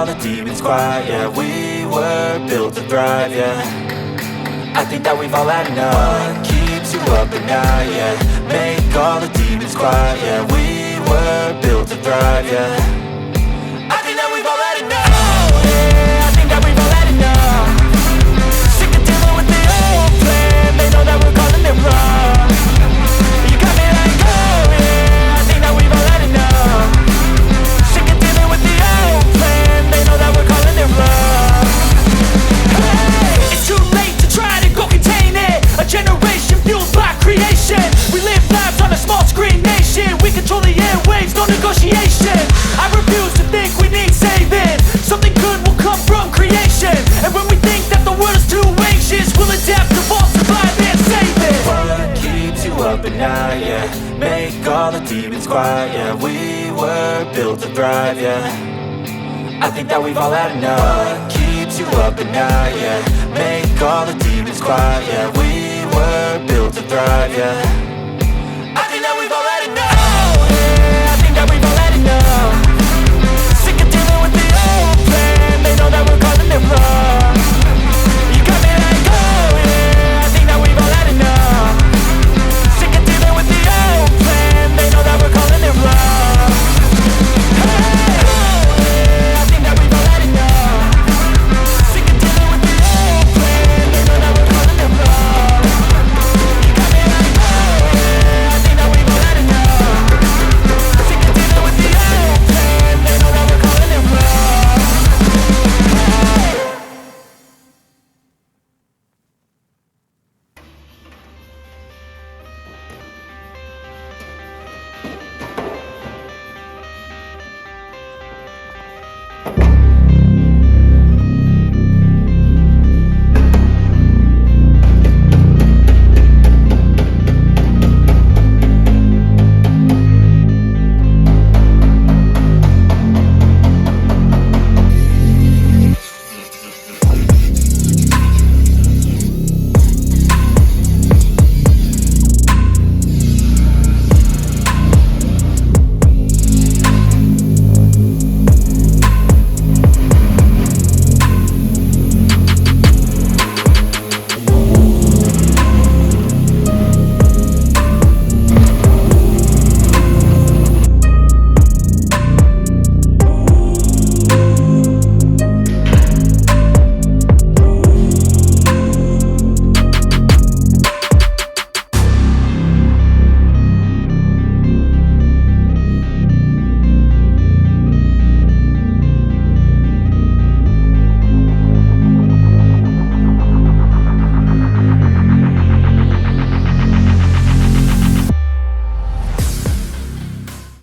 all the demons quiet, yeah. We were built to thrive, yeah. I think that we've all had enough. What keeps you up at night, yeah. Make all the demons quiet, yeah. We were built to thrive, yeah. I think that we've all had enough. Oh, yeah, I think that we've all had enough. Sick of dealing with the old plan. They know that we're calling it wrong. You got me like, oh yeah, I think that we've all had enough. Sick of dealing with the old plan. They know that we're calling it wrong. Hey, it's too late to try to go contain it. A generation fueled by creation. We live lives on a small screen nation. We control the airwaves, no negotiation. I refuse to think we need saving. Something good will come from creation. And when we think that the world is too anxious, we'll adapt, evolve, survive and save it. What keeps you up at night, yeah. Make all the demons quiet, yeah. We were built to thrive, yeah. I think that we've all had enough. What keeps you up at night, yeah. Make all the demons quiet, yeah. We were built to thrive, yeah.